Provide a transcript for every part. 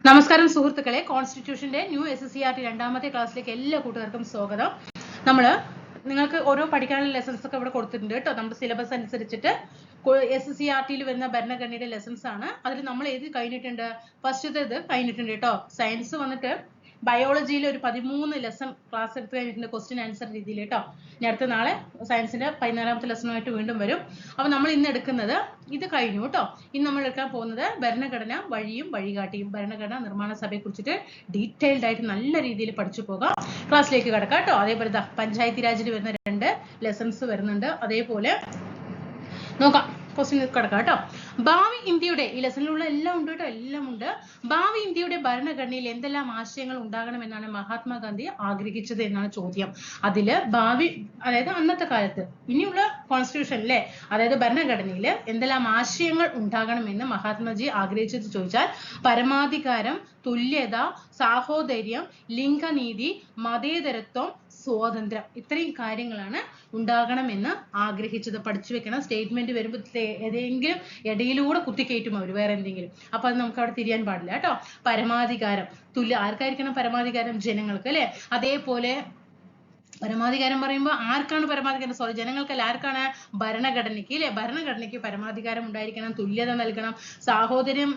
നമസ്കാരം സുഹൃത്തുക്കളെ, കോൺസ്റ്റിറ്റ്യൂഷന്റെ new SSCRT രണ്ടാമത്തെ ക്ലാസ്സിലേക്ക് എല്ലാ കൂട്ടുകാർക്കും സ്വാഗതം. നിങ്ങൾക്ക് ഓരോ പഠിക്കാനുള്ള ലെസൺസ് ഒക്കെ ഇവിടെ കൊടുത്തിട്ടുണ്ട് കേട്ടോ. നമ്മുടെ സിലബസ് അനുസരിച്ചിട്ട് SSCRTയിൽ വരുന്ന ഭരണഘടനയുടെ ലെസൺസ് ആണ്. അതിൽ നമ്മൾ ഏത് കഴിഞ്ഞിട്ടുണ്ട്? ഫസ്റ്റത്തേത് കഴിഞ്ഞിട്ടുണ്ട് കേട്ടോ. സയൻസ് വന്നിട്ട് ബയോളജിയിൽ ഒരു 13 ലെസൺ ക്ലാസ് എടുത്ത് കഴിഞ്ഞിട്ടുണ്ട്, ക്വസ്റ്റ്യൻ ആൻസർ രീതിയിൽ കേട്ടോ. ഇനി അടുത്ത നാളെ സയൻസിന്റെ 14ാമത്തെ ലെസണുമായിട്ട് വീണ്ടും വരും. അപ്പൊ നമ്മൾ ഇന്ന് എടുക്കുന്നത് ഇത് കഴിഞ്ഞു കേട്ടോ. ഇന്ന് നമ്മൾ എടുക്കാൻ പോകുന്നത് ഭരണഘടന വഴിയും വഴികാട്ടിയും, ഭരണഘടനാ നിർമ്മാണ സഭയെ കുറിച്ചിട്ട് ഡീറ്റെയിൽഡ് ആയിട്ട് നല്ല രീതിയിൽ പഠിച്ചു പോകാം. ക്ലാസ്സിലേക്ക് കിടക്കാം കേട്ടോ. അതേപോലെ പഞ്ചായത്തി രാജിൽ വരുന്ന 2 ലെസൺസ് വരുന്നുണ്ട്. അതേപോലെ നോക്കാം, ക്വസ്റ്റ്യൻ കിടക്കാം കേട്ടോ. ഭാവി ഇന്ത്യയുടെ, ഈ ലെസണിലുള്ള എല്ലാം ഉണ്ട് കേട്ടോ, എല്ലാം ഉണ്ട്. ഭാവി ഇന്ത്യയുടെ ഭരണഘടനയിൽ എന്തെല്ലാം ആശയങ്ങൾ ഉണ്ടാകണമെന്നാണ് മഹാത്മാഗാന്ധി ആഗ്രഹിച്ചത് എന്നാണ് ചോദ്യം. അതില് ഭാവി, അതായത് അന്നത്തെ കാലത്ത് ഇനിയുള്ള കോൺസ്റ്റിറ്റ്യൂഷനിലെ, അതായത് ഭരണഘടനയിൽ എന്തെല്ലാം ആശയങ്ങൾ ഉണ്ടാകണമെന്ന് മഹാത്മജി ആഗ്രഹിച്ചത് ചോദിച്ചാൽ പരമാധികാരം, തുല്യത, സാഹോദര്യം, ലിംഗനീതി, മതേതരത്വം, സ്വാതന്ത്ര്യം, ഇത്രയും കാര്യങ്ങളാണ് ഉണ്ടാകണമെന്ന് ആഗ്രഹിച്ചത്. പഠിച്ചു വെക്കണം. സ്റ്റേറ്റ്മെന്റ് വരുമ്പോൾ ഏതെങ്കിലും ഇടയിലൂടെ കുത്തിക്കയറ്റും അവർ വേറെ എന്തെങ്കിലും. അപ്പൊ അത് നമുക്ക് അവിടെ തിരിയാൻ പാടില്ല കേട്ടോ. പരമാധികാരം, ആർക്കായിരിക്കണം പരമാധികാരം? ജനങ്ങൾക്ക് അല്ലെ. അതേപോലെ പരമാധികാരം പറയുമ്പോൾ ആർക്കാണ് പരമാധികാരം? സോറി, ജനങ്ങൾക്കല്ല. ആർക്കാണ്? ഭരണഘടനയ്ക്ക് അല്ലെ. ഭരണഘടനയ്ക്ക് പരമാധികാരം ഉണ്ടായിരിക്കണം, തുല്യത നൽകണം, സാഹോദര്യം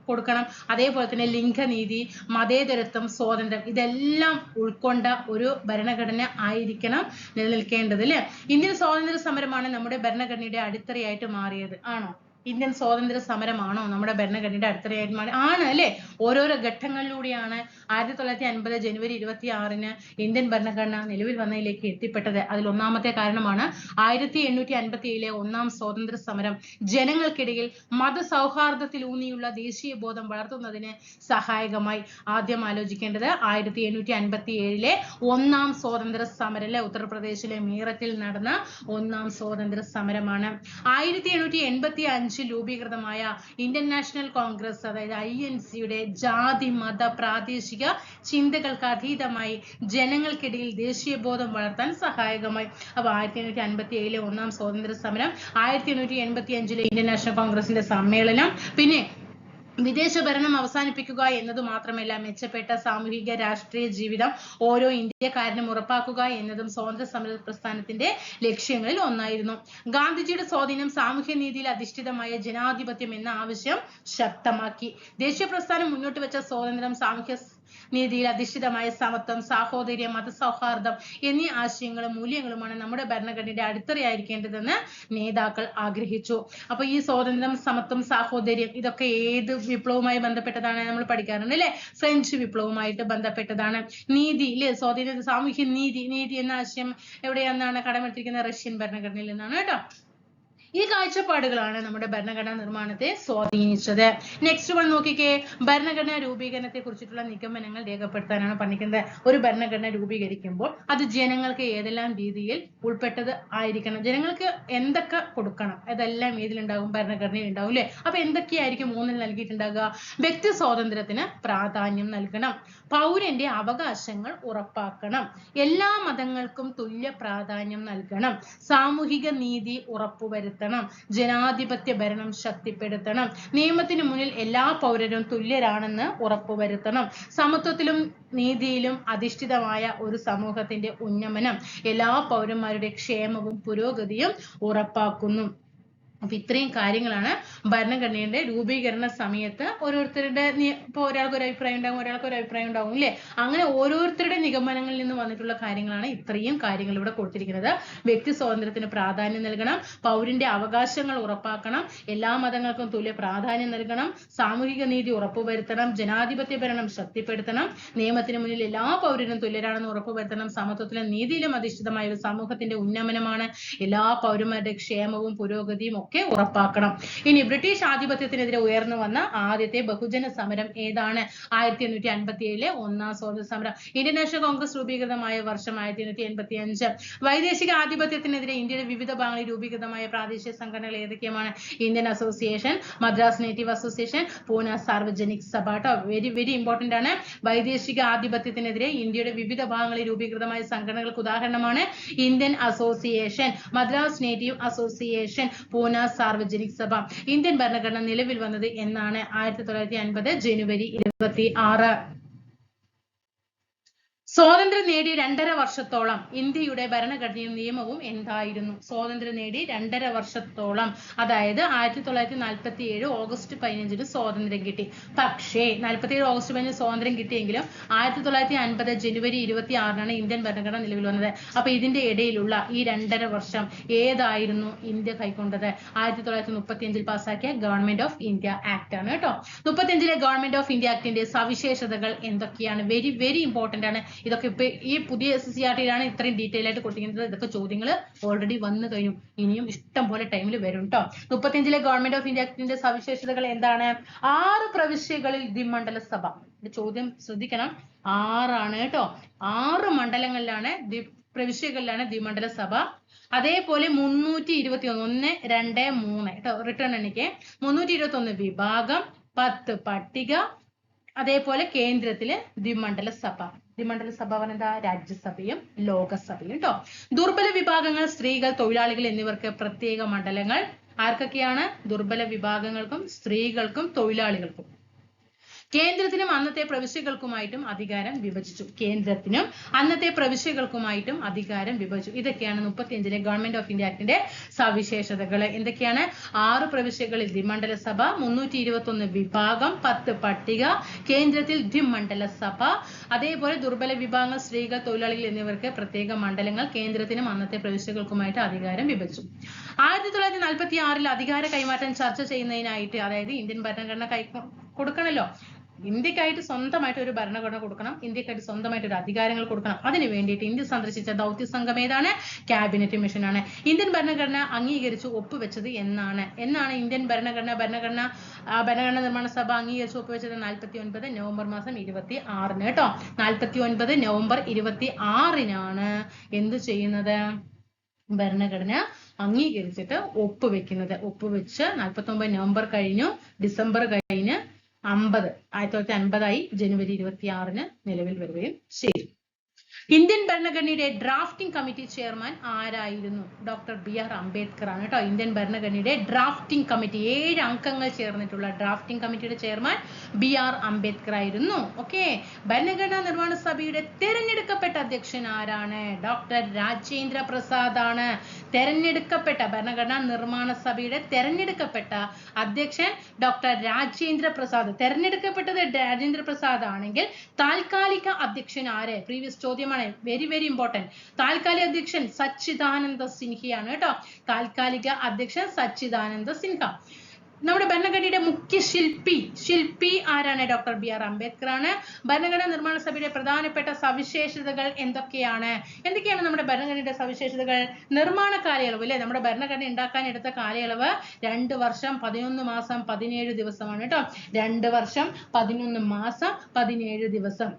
കൊടുക്കണം. അതേപോലെ തന്നെ ലിംഗനീതി, മതേതരത്വം, സ്വാതന്ത്ര്യം, ഇതെല്ലാം ഉൾക്കൊണ്ട ഒരു ഭരണഘടന ആയിരിക്കണം നിലനിൽക്കേണ്ടത് അല്ലെ. ഇന്ത്യൻ സ്വാതന്ത്ര്യ സമരമാണ് നമ്മുടെ ഭരണഘടനയുടെ അടിത്തറയായിട്ട് മാറിയത്. ആണോ? ഇന്ത്യൻ സ്വാതന്ത്ര്യ സമരമാണോ നമ്മുടെ ഭരണഘടനയുടെ അടിത്തറയായിട്ട് മാറി? ആണ് അല്ലെ. ഓരോരോ ഘട്ടങ്ങളിലൂടെയാണ് 1950 ജനുവരി 26-ന് ഇന്ത്യൻ ഭരണഘടന നിലവിൽ വന്നതിലേക്ക് എത്തിപ്പെട്ടത്. അതിൽ ഒന്നാമത്തെ കാരണമാണ് 1857-ലെ ഒന്നാം സ്വാതന്ത്ര്യ സമരം. ജനങ്ങൾക്കിടയിൽ മതസൗഹാർദ്ദത്തിലൂന്നിയുള്ള ദേശീയ ബോധം വളർത്തുന്നതിന് സഹായകമായി. ആദ്യം ആലോചിക്കേണ്ടത് 1857-ലെ ഒന്നാം സ്വാതന്ത്ര്യ സമരം അല്ലെ. ഉത്തർപ്രദേശിലെ മീററ്റിൽ നടന്ന ഒന്നാം സ്വാതന്ത്ര്യ സമരമാണ്. 1885 രൂപീകൃതമായ ഇന്ത്യൻ നാഷണൽ കോൺഗ്രസ്, അതായത് INC-യുടെ ജാതി മത പ്രാദേശിക ചിന്തകൾക്ക് അതീതമായി ജനങ്ങൾക്കിടയിൽ ദേശീയബോധം വളർത്താൻ സഹായകമായി. അപ്പൊ 1857-ലെ ഒന്നാം സ്വാതന്ത്ര്യ സമരം, 1885-ലെ ഇന്ത്യൻ നാഷണൽ കോൺഗ്രസിന്റെ സമ്മേളനം, പിന്നെ വിദേശ ഭരണം അവസാനിപ്പിക്കുക എന്നത് മാത്രമല്ല, മെച്ചപ്പെട്ട സാമൂഹിക രാഷ്ട്രീയ ജീവിതം ഓരോ ഇന്ത്യക്കാരനും ഉറപ്പാക്കുക എന്നതും സ്വാതന്ത്ര്യ സമര പ്രസ്ഥാനത്തിന്റെ ലക്ഷ്യങ്ങളിൽ ഒന്നായിരുന്നു. ഗാന്ധിജിയുടെ സ്വാധീനം സാമൂഹ്യ നീതിയിൽ അധിഷ്ഠിതമായ ജനാധിപത്യം എന്ന ആവശ്യം ശക്തമാക്കി. ദേശീയ പ്രസ്ഥാനം മുന്നോട്ട് വെച്ച സ്വാതന്ത്ര്യം, സാമൂഹ്യ നീതിയിൽ അധിഷ്ഠിതമായ സമത്വം, സാഹോദര്യം, മതസൗഹാർദ്ദം എന്നീ ആശയങ്ങളും മൂല്യങ്ങളുമാണ് നമ്മുടെ ഭരണഘടനയുടെ അടിത്തറയായിരിക്കേണ്ടതെന്ന് നേതാക്കൾ ആഗ്രഹിച്ചു. അപ്പൊ ഈ സ്വാതന്ത്ര്യം, സമത്വം, സാഹോദര്യം ഇതൊക്കെ ഏത് വിപ്ലവവുമായി ബന്ധപ്പെട്ടതാണ്? നമ്മൾ പഠിക്കാറുണ്ട് അല്ലെ. ഫ്രഞ്ച് വിപ്ലവവുമായിട്ട് ബന്ധപ്പെട്ടതാണ്. നീതി അല്ലെ, സ്വാതന്ത്ര്യ സാമൂഹ്യ നീതി എന്ന ആശയം എവിടെയെന്നാണ് കടമെടുത്തിരിക്കുന്നത്? റഷ്യൻ ഭരണഘടനയിൽ നിന്നാണ് കേട്ടോ. ഈ കാഴ്ചപ്പാടുകളാണ് നമ്മുടെ ഭരണഘടനാ നിർമ്മാണത്തെ സ്വാധീനിച്ചത്. നെക്സ്റ്റ് വൺ നോക്കിക്കേ. ഭരണഘടനാ രൂപീകരണത്തെ കുറിച്ചിട്ടുള്ള നിഗമനങ്ങൾ രേഖപ്പെടുത്താനാണ് പറഞ്ഞിരിക്കുന്നത്. ഒരു ഭരണഘടന രൂപീകരിക്കുമ്പോൾ അത് ജനങ്ങൾക്ക് ഏതെല്ലാം രീതിയിൽ ഉൾപ്പെട്ടത് ആയിരിക്കണം, ജനങ്ങൾക്ക് എന്തൊക്കെ കൊടുക്കണം, അതെല്ലാം ഏതിലുണ്ടാകും? ഭരണഘടനയിൽ ഉണ്ടാവും അല്ലെ. അപ്പൊ എന്തൊക്കെയായിരിക്കും 3-ൽ നൽകിയിട്ടുണ്ടാകുക? വ്യക്തി സ്വാതന്ത്ര്യത്തിന് പ്രാധാന്യം നൽകണം, പൗരന്റെ അവകാശങ്ങൾ ഉറപ്പാക്കണം, എല്ലാ മതങ്ങൾക്കും തുല്യ പ്രാധാന്യം നൽകണം, സാമൂഹിക നീതി ഉറപ്പുവരുത്തണം, ജനാധിപത്യ ഭരണം ശക്തിപ്പെടുത്തണം, നിയമത്തിന് മുന്നിൽ എല്ലാ പൗരരും തുല്യരാണെന്ന് ഉറപ്പുവരുത്തണം, സമത്വത്തിലും നീതിയിലും അധിഷ്ഠിതമായ ഒരു സമൂഹത്തിന്റെ ഉന്നമനം എല്ലാ പൗരന്മാരുടെ ക്ഷേമവും പുരോഗതിയും ഉറപ്പാക്കുന്നു. അപ്പൊ ഇത്രയും കാര്യങ്ങളാണ് ഭരണഘടനയുടെ രൂപീകരണ സമയത്ത് ഓരോരുത്തരുടെ, ഇപ്പൊ ഒരാൾക്ക് ഒരു അഭിപ്രായം ഉണ്ടാകും, ഒരാൾക്ക് ഒരു അഭിപ്രായം ഉണ്ടാകും അല്ലെ. അങ്ങനെ ഓരോരുത്തരുടെ നിഗമനങ്ങളിൽ നിന്ന് വന്നിട്ടുള്ള കാര്യങ്ങളാണ് ഇത്രയും കാര്യങ്ങൾ ഇവിടെ കൊടുത്തിരിക്കുന്നത്. വ്യക്തി സ്വാതന്ത്ര്യത്തിന് പ്രാധാന്യം നൽകണം, പൗരന്റെ അവകാശങ്ങൾ ഉറപ്പാക്കണം, എല്ലാ മതങ്ങൾക്കും തുല്യ പ്രാധാന്യം നൽകണം, സാമൂഹിക നീതി ഉറപ്പുവരുത്തണം, ജനാധിപത്യ ഭരണം ശക്തിപ്പെടുത്തണം, നിയമത്തിന് മുന്നിൽ എല്ലാ പൗരരും തുല്യരാണെന്ന് ഉറപ്പുവരുത്തണം, സമത്വത്തിലും നീതിയിലും അധിഷ്ഠിതമായ ഒരു സമൂഹത്തിന്റെ ഉന്നമനമാണ് എല്ലാ പൗരന്മാരുടെ ക്ഷേമവും പുരോഗതിയും ഒക്കെ ഉറപ്പാക്കണം. ഇനി ബ്രിട്ടീഷ് ആധിപത്യത്തിനെതിരെ ഉയർന്നു വന്ന ആദ്യത്തെ ബഹുജന സമരം ഏതാണ്? 1857-ലെ ഒന്നാം സ്വാതന്ത്ര്യ സമരം. ഇന്ത്യൻ നാഷണൽ കോൺഗ്രസ് രൂപീകൃതമായ വർഷം 1885. വൈദേശിക ആധിപത്യത്തിനെതിരെ ഇന്ത്യയുടെ വിവിധ ഭാഗങ്ങളിൽ രൂപീകൃതമായ പ്രാദേശിക സംഘടനകൾ ഏതൊക്കെയാണ്? Indian association, Madras native association, Poona Sarvajanik Sabha. Very very important ആണ്. വൈദേശിക ആധിപത്യത്തിനെതിരെ ഇന്ത്യയുടെ വിവിധ ഭാഗങ്ങളിൽ രൂപീകൃതമായ സംഘടനകൾക്ക് ഉദാഹരണമാണ് Indian association, Madras native association, Poona സോനാ സാർവജനിക് സഭ. ഇന്ത്യൻ ഭരണഘടന നിലവിൽ വന്നത് എന്നാണ്? 1950 ജനുവരി 26. സ്വാതന്ത്ര്യം നേടി 2.5 വർഷത്തോളം ഇന്ത്യയുടെ ഭരണഘടനയും നിയമവും എന്തായിരുന്നു? സ്വാതന്ത്ര്യം നേടി 2.5 വർഷത്തോളം, അതായത് 1947 ഓഗസ്റ്റ് 15 സ്വാതന്ത്ര്യം കിട്ടി. പക്ഷേ 47 ഓഗസ്റ്റ് 15 സ്വാതന്ത്ര്യം കിട്ടിയെങ്കിലും 1950 ജനുവരി 26 ഇന്ത്യൻ ഭരണഘടന നിലവിൽ വന്നത്. അപ്പൊ ഇതിന്റെ ഇടയിലുള്ള ഈ 2.5 വർഷം ഏതായിരുന്നു ഇന്ത്യ കൈക്കൊണ്ടത്? 1935 പാസ്സാക്കിയ ഗവൺമെന്റ് ഓഫ് ഇന്ത്യ ആക്ട് ആണ് കേട്ടോ. 35 ഗവൺമെന്റ് ഓഫ് ഇന്ത്യ ആക്ടിന്റെ സവിശേഷതകൾ എന്തൊക്കെയാണ്? വെരി വെരി ഇമ്പോർട്ടന്റ് ആണ്. ഇതൊക്കെ ഇപ്പൊ ഈ പുതിയ SSCRT-യിലാണ് ഇത്രയും ഡീറ്റെയിൽ ആയിട്ട് കൊടുത്തിരിക്കുന്നത്. ഇതൊക്കെ ചോദ്യങ്ങൾ ഓൾറെഡി വന്നു കഴിഞ്ഞു, ഇനിയും ഇഷ്ടം പോലെ ടൈമിൽ വരും കേട്ടോ. 35 ഗവൺമെന്റ് ഓഫ് ഇന്ത്യ ആക്ടിന്റെ സവിശേഷതകൾ എന്താണ്? 6 പ്രവിശ്യകളിൽ ദ്വിമണ്ഡല സഭ. ചോദ്യം ശ്രദ്ധിക്കണം, 6 ആണ് കേട്ടോ. 6 മണ്ഡലങ്ങളിലാണ് പ്രവിശ്യകളിലാണ് ദ്വിമണ്ഡല സഭ. അതേപോലെ 321 1 2 3 കേട്ടോ. റിട്ടേൺ എണ്ണിക്ക് 321 വിഭാഗം, 10 പട്ടിക, അതേപോലെ കേന്ദ്രത്തില് ദ്വിമണ്ഡല സഭ. ദ്വിമണ്ഡല സഭ പറഞ്ഞാ രാജ്യസഭയും ലോകസഭയും കേട്ടോ. ദുർബല വിഭാഗങ്ങൾ, സ്ത്രീകൾ, തൊഴിലാളികൾ എന്നിവർക്ക് പ്രത്യേക മണ്ഡലങ്ങൾ. ആർക്കൊക്കെയാണ്? ദുർബല വിഭാഗങ്ങൾക്കും സ്ത്രീകൾക്കും തൊഴിലാളികൾക്കും. കേന്ദ്രത്തിനും അന്നത്തെ പ്രവിശ്യകൾക്കുമായിട്ടും അധികാരം വിഭജിച്ചു. കേന്ദ്രത്തിനും അന്നത്തെ പ്രവിശ്യകൾക്കുമായിട്ടും അധികാരം വിഭജിച്ചു. ഇതൊക്കെയാണ് 35 ഗവൺമെന്റ് ഓഫ് ഇന്ത്യ ആക്ടിന്റെ സവിശേഷതകൾ. എന്തൊക്കെയാണ്? 6 പ്രവിശ്യകളിൽ ദ്വിമണ്ഡല സഭ, 321 വിഭാഗം, 10 പട്ടിക, കേന്ദ്രത്തിൽ ദ്വിമണ്ഡല സഭ, അതേപോലെ ദുർബല വിഭാഗങ്ങൾ, സ്ത്രീകൾ, തൊഴിലാളികൾ എന്നിവർക്ക് പ്രത്യേക മണ്ഡലങ്ങൾ. കേന്ദ്രത്തിനും അന്നത്തെ പ്രവിശ്യകൾക്കുമായിട്ട് അധികാരം വിഭജിച്ചു. 1946 അധികാര കൈമാറ്റം ചർച്ച ചെയ്യുന്നതിനായിട്ട്, അതായത് ഇന്ത്യൻ ഭരണഘടന കൊടുക്കണല്ലോ, ഇന്ത്യക്കായിട്ട് സ്വന്തമായിട്ട് ഒരു ഭരണഘടന കൊടുക്കണം, ഇന്ത്യക്കായിട്ട് സ്വന്തമായിട്ട് ഒരു അധികാരങ്ങൾ കൊടുക്കണം. അതിനു വേണ്ടിയിട്ട് ഇന്ത്യ സന്ദർശിച്ച ദൗത്യ സംഘം ഏതാണ്? ക്യാബിനറ്റ് മിഷൻ ആണ്. ഇന്ത്യൻ ഭരണഘടന അംഗീകരിച്ചു ഒപ്പുവെച്ചത് എന്നാണ്? ഇന്ത്യൻ ഭരണഘടന നിർമ്മാണ സഭ അംഗീകരിച്ചു ഒപ്പുവെച്ചത് 49 നവംബർ മാസം 26 കേട്ടോ. 49 നവംബർ 26 എന്ത് ചെയ്യുന്നത്? ഭരണഘടന അംഗീകരിച്ചിട്ട് ഒപ്പുവെക്കുന്നത്. ഒപ്പുവെച്ച് 49 നവംബർ കഴിഞ്ഞു, ഡിസംബർ കഴിഞ്ഞ് 1950 ജനുവരി 26 നിലവിൽ വരികയും ചെയ്തു. ഇന്ത്യൻ ഭരണഘടനയുടെ ഡ്രാഫ്റ്റിംഗ് കമ്മിറ്റി ചെയർമാൻ ആരായിരുന്നു? ഡോക്ടർ BR അംബേദ്കർ ആണ് കേട്ടോ. ഇന്ത്യൻ ഭരണഘടനയുടെ ഡ്രാഫ്റ്റിംഗ് കമ്മിറ്റി 7 അംഗങ്ങൾ ചേർന്നിട്ടുള്ള ഡ്രാഫ്റ്റിംഗ് കമ്മിറ്റിയുടെ ചെയർമാൻ BR അംബേദ്കർ ആയിരുന്നു. ഓക്കെ. ഭരണഘടനാ നിർമ്മാണ സഭയുടെ തെരഞ്ഞെടുക്കപ്പെട്ട അധ്യക്ഷൻ ആരാണ്? ഡോക്ടർ രാജേന്ദ്ര പ്രസാദ് ആണ്. തെരഞ്ഞെടുക്കപ്പെട്ട ഭരണഘടനാ നിർമ്മാണ സഭയുടെ തെരഞ്ഞെടുക്കപ്പെട്ട അധ്യക്ഷൻ ഡോക്ടർ രാജേന്ദ്ര പ്രസാദ്. തെരഞ്ഞെടുക്കപ്പെട്ടത് രാജേന്ദ്ര പ്രസാദ് ആണെങ്കിൽ താൽക്കാലിക അധ്യക്ഷൻ ആര്? പ്രീവിയസ് ചോദ്യമാണ്, വെരി വെരി ഇമ്പോർട്ടന്റ്. താൽക്കാലിക അധ്യക്ഷൻ സച്ചിദാനന്ദ സിൻഹയാണ് കേട്ടോ. താൽക്കാലിക അധ്യക്ഷൻ സച്ചിദാനന്ദ സിൻഹ. നമ്മുടെ ഭരണഘടനയുടെ മുഖ്യ ശില്പി ആരാണ്? ഡോക്ടർ BR അംബേദ്കർ ആണ്. ഭരണഘടനാ നിർമ്മാണ സഭയുടെ പ്രധാനപ്പെട്ട സവിശേഷതകൾ എന്തൊക്കെയാണ്? നമ്മുടെ ഭരണഘടനയുടെ സവിശേഷതകൾ? നിർമ്മാണ കാലയളവ് അല്ലെ, നമ്മുടെ ഭരണഘടന ഉണ്ടാക്കാൻ എടുത്ത കാലയളവ് 2 വർഷം 11 മാസം 17 ദിവസമാണ് കേട്ടോ. 2 വർഷം 11 മാസം 17 ദിവസം.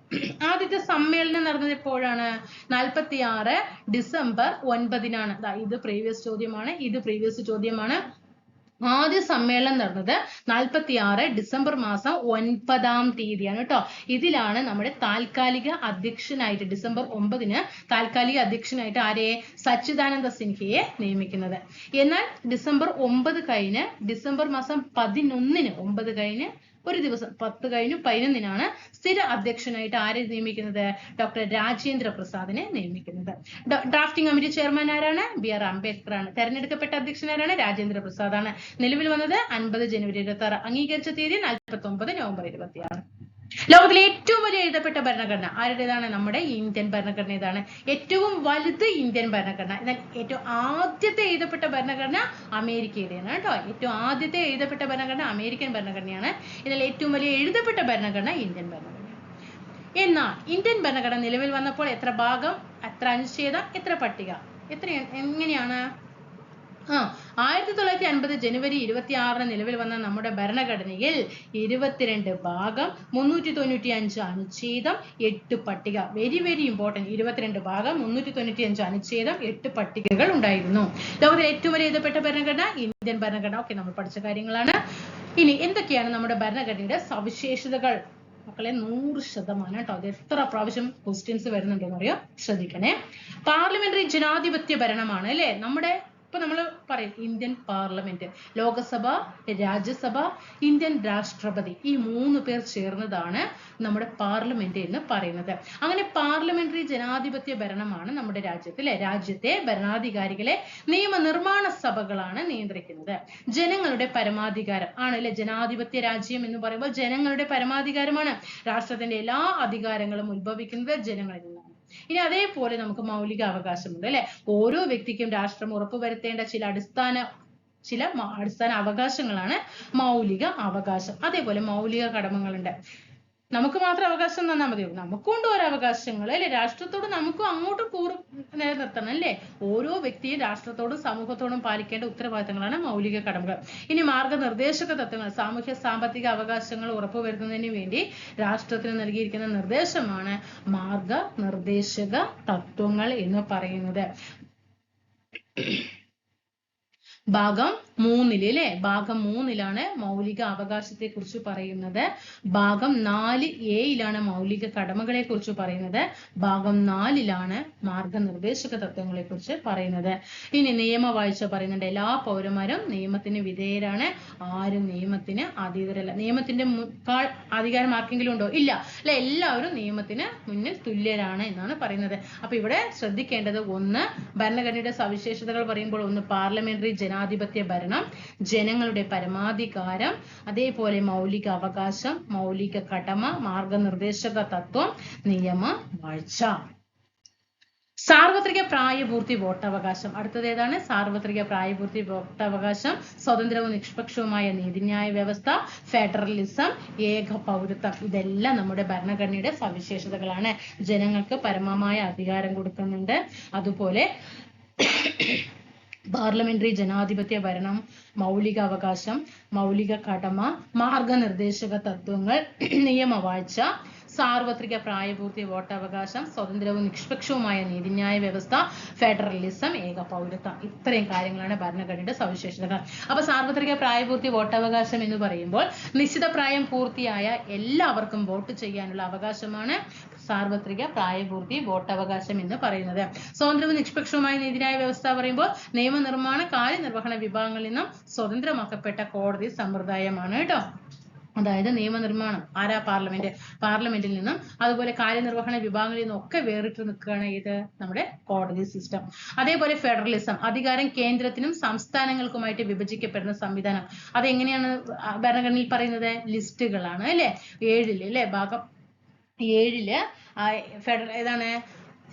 ആദ്യത്തെ സമ്മേളനം നടന്നത് എപ്പോഴാണ്? 46 ഡിസംബർ 9. ഇത് പ്രീവിയസ് ചോദ്യമാണ്. ആദ്യ സമ്മേളനം നടന്നത് 46 ഡിസംബർ മാസം 9 കേട്ടോ. ഇതിലാണ് നമ്മുടെ താൽക്കാലിക അധ്യക്ഷനായിട്ട് ഡിസംബർ 9 താൽക്കാലിക അധ്യക്ഷനായിട്ട് ആരെ? സച്ചിദാനന്ദ സിൻഹയെ നിയമിക്കുന്നത്. എന്നാൽ ഡിസംബർ 9 കഴിഞ്ഞ് ഡിസംബർ മാസം 11 9 കഴിഞ്ഞ് ഒരു ദിവസം 10 കഴിഞ്ഞു 11 സ്ഥിര അധ്യക്ഷനായിട്ട് ആരെ നിയമിക്കുന്നത്? ഡോക്ടർ രാജേന്ദ്ര പ്രസാദിനെ നിയമിക്കുന്നത്. ഡ്രാഫ്റ്റിംഗ് കമ്മിറ്റി ചെയർമാൻ ആരാണ്? BR അംബേദ്കർ ആണ്. തെരഞ്ഞെടുക്കപ്പെട്ട അധ്യക്ഷൻ ആരാണ്? രാജേന്ദ്ര പ്രസാദ് ആണ്. നിലവിൽ വന്നത് 50 ജനുവരി 26. അംഗീകരിച്ച തീയതി 49 നവംബർ 26. ലോകത്തിലെ ഏറ്റവും വലിയ എഴുതപ്പെട്ട ഭരണഘടന ആരുടേതാണ്? നമ്മുടെ ഇന്ത്യൻ ഭരണഘടന. ഇതാണ് ഏറ്റവും വലുത് ഇന്ത്യൻ ഭരണഘടന. എന്നാൽ ഏറ്റവും ആദ്യത്തെ എഴുതപ്പെട്ട ഭരണഘടന അമേരിക്കയുടെയാണ് കേട്ടോ. ഏറ്റവും ആദ്യത്തെ എഴുതപ്പെട്ട ഭരണഘടന അമേരിക്കൻ ഭരണഘടനയാണ്. എന്നാൽ ഏറ്റവും വലിയ എഴുതപ്പെട്ട ഭരണഘടന ഇന്ത്യൻ ഭരണഘടന. എന്നാൽ ഇന്ത്യൻ ഭരണഘടന നിലവിൽ വന്നപ്പോൾ എത്ര ഭാഗം, എത്ര അനുച്ഛേദം, എത്ര പട്ടിക, എങ്ങനെയാണ്? 1950 ജനുവരി 26 നിലവിൽ വന്ന നമ്മുടെ ഭരണഘടനയിൽ 22 ഭാഗം, 395 അനുച്ഛേദം, 8 പട്ടിക. Very very important. 22 ഭാഗം, 395 അനുച്ഛേദം, 8 പട്ടികകൾ ഉണ്ടായിരുന്നു. ലോകത്തിലെ ഏറ്റവും വലിയ എഴുതപ്പെട്ട ഭരണഘടന ഇന്ത്യൻ ഭരണഘടന. ഓക്കെ, നമ്മൾ പഠിച്ച കാര്യങ്ങളാണ്. ഇനി എന്തൊക്കെയാണ് നമ്മുടെ ഭരണഘടനയുടെ സവിശേഷതകൾ? മക്കളെ 100% കേട്ടോ. അത് എത്ര പ്രാവശ്യം ക്വസ്റ്റ്യൻസ് വരുന്നുണ്ടെന്ന് അറിയോ? ശ്രദ്ധിക്കണേ. പാർലമെന്ററി ജനാധിപത്യ ഭരണമാണ് അല്ലെ. നമ്മുടെ ഇപ്പൊ നമ്മൾ പറയും Indian parliament, Lok Sabha, Rajya Sabha, Indian രാഷ്ട്രപതി, ഈ 3 പേർ ചേർന്നതാണ് നമ്മുടെ പാർലമെന്റ് എന്ന് പറയുന്നത്. അങ്ങനെ പാർലമെന്ററി ജനാധിപത്യ ഭരണമാണ് നമ്മുടെ രാജ്യത്ത് അല്ലെ. രാജ്യത്തെ ഭരണാധികാരികളെ നിയമനിർമ്മാണ സഭകളാണ് നിയന്ത്രിക്കുന്നത്. ജനങ്ങളുടെ പരമാധികാരം ആണ് അല്ലെ. ജനാധിപത്യ രാജ്യം എന്ന് പറയുമ്പോൾ ജനങ്ങളുടെ പരമാധികാരമാണ്. രാഷ്ട്രത്തിന്റെ എല്ലാ അധികാരങ്ങളും ഉത്ഭവിക്കുന്നത് ജനങ്ങളിൽ നിന്നാണ്. ഇനി അതേപോലെ നമുക്ക് മൗലിക അവകാശമുണ്ട് അല്ലെ. ഓരോ വ്യക്തിക്കും രാഷ്ട്രം ഉറപ്പുവരുത്തേണ്ട ചില അടിസ്ഥാന അവകാശങ്ങളാണ് മൗലിക അവകാശം. അതേപോലെ മൗലിക കടമകളുണ്ട്. നമുക്ക് മാത്രം അവകാശം തന്നാൽ മതിയോ? നമുക്കും ഉണ്ട് ഓരോ അവകാശങ്ങൾ അല്ലെ. രാഷ്ട്രത്തോട് നമുക്കും അങ്ങോട്ടും നിലനിർത്തണം അല്ലെ. ഓരോ വ്യക്തിയും രാഷ്ട്രത്തോടും സമൂഹത്തോടും പാലിക്കേണ്ട ഉത്തരവാദിത്തങ്ങളാണ് മൗലിക കടമകൾ. ഇനി മാർഗനിർദ്ദേശക തത്വങ്ങൾ, സാമൂഹ്യ സാമ്പത്തിക അവകാശങ്ങൾ ഉറപ്പുവരുത്തുന്നതിന് വേണ്ടി രാഷ്ട്രത്തിന് നൽകിയിരിക്കുന്ന നിർദ്ദേശമാണ് മാർഗനിർദ്ദേശക തത്വങ്ങൾ എന്ന് പറയുന്നത്. ഭാഗം 3 അല്ലെ. ഭാഗം 3 മൗലിക അവകാശത്തെ കുറിച്ച് പറയുന്നത്. ഭാഗം 4A മൗലിക കടമകളെ കുറിച്ച് പറയുന്നത്. ഭാഗം 4 മാർഗനിർദ്ദേശക തത്വങ്ങളെ കുറിച്ച് പറയുന്നത്. ഇനി നിയമവാഴ്ച പറയുന്നുണ്ട്. എല്ലാ പൗരന്മാരും നിയമത്തിന് വിധേയരാണ്. ആരും നിയമത്തിന് അതീതരല്ല. നിയമത്തിന്റെ അധികാരം ആർക്കെങ്കിലും ഉണ്ടോ? ഇല്ല അല്ലെ. എല്ലാവരും നിയമത്തിന് മുന്നിൽ തുല്യരാണ് എന്നാണ് പറയുന്നത്. അപ്പൊ ഇവിടെ ശ്രദ്ധിക്കേണ്ടത്, ഒന്ന് ഭരണഘടനയുടെ സവിശേഷതകൾ പറയുമ്പോൾ ഒന്ന് പാർലമെന്ററി ജനാധിപത്യ ഭരണം, ജനങ്ങളുടെ പരമാധികാരം, അതേപോലെ മൗലിക അവകാശം, മൗലിക കടമ, മാർഗനിർദ്ദേശക തത്വം, നിയമവാഴ്ച. സാർവത്രിക പ്രായപൂർത്തി വോട്ടവകാശം. അടുത്തത് ഏതാണ്? സാർവത്രിക പ്രായപൂർത്തി വോട്ടവകാശം, സ്വതന്ത്രവും നിഷ്പക്ഷവുമായ നീതിന്യായ വ്യവസ്ഥ, ഫെഡറലിസം, ഏക പൗരത്വം. ഇതെല്ലാം നമ്മുടെ ഭരണഘടനയുടെ സവിശേഷതകളാണ്. ജനങ്ങൾക്ക് പരമമായ അധികാരം കൊടുക്കുന്നുണ്ട്. അതുപോലെ പാർലമെന്ററി ജനാധിപത്യ ഭരണം, മൗലിക അവകാശം, മൗലിക കടമ, മാർഗനിർദ്ദേശക തത്വങ്ങൾ, നിയമവാഴ്ച, സാർവത്രിക പ്രായപൂർത്തി വോട്ടവകാശം, സ്വതന്ത്രവും നിഷ്പക്ഷവുമായ നീതിന്യായ വ്യവസ്ഥ, ഫെഡറലിസം, ഏക പൗരത്വം. ഇത്രയും കാര്യങ്ങളാണ് ഭരണഘടനയുടെ സവിശേഷതകൾ. അപ്പൊ സാർവത്രിക പ്രായപൂർത്തി വോട്ടവകാശം എന്ന് പറയുമ്പോൾ നിശ്ചിത പ്രായം പൂർത്തിയായ എല്ലാവർക്കും വോട്ട് ചെയ്യാനുള്ള അവകാശമാണ് സാർവത്രിക പ്രായപൂർത്തി വോട്ടവകാശം എന്ന് പറയുന്നത്. സ്വതന്ത്രവും നിഷ്പക്ഷവുമായ നീതിന്യായ വ്യവസ്ഥ പറയുമ്പോൾ നിയമനിർമ്മാണ കാര്യനിർവഹണ വിഭാഗങ്ങളിൽ നിന്നും സ്വതന്ത്രമാക്കപ്പെട്ട കോടതി സമ്പ്രദായമാണ് കേട്ടോ. അതായത് നിയമനിർമ്മാണം ആരാ? പാർലമെന്റിൽ നിന്നും അതുപോലെ കാര്യനിർവഹണ വിഭാഗങ്ങളിൽ നിന്നും ഒക്കെ വേറിട്ട് നിൽക്കുകയാണ് ഇത് നമ്മുടെ കോടതി സിസ്റ്റം. അതേപോലെ ഫെഡറലിസം, അധികാരം കേന്ദ്രത്തിനും സംസ്ഥാനങ്ങൾക്കുമായിട്ട് വിഭജിക്കപ്പെടുന്ന സംവിധാനം. അതെങ്ങനെയാണ് ഭരണഘടനയിൽ പറയുന്നത്? ലിസ്റ്റുകളാണ് അല്ലെ. 7 അല്ലെ. ഭാഗം 7 ഏതാണ്?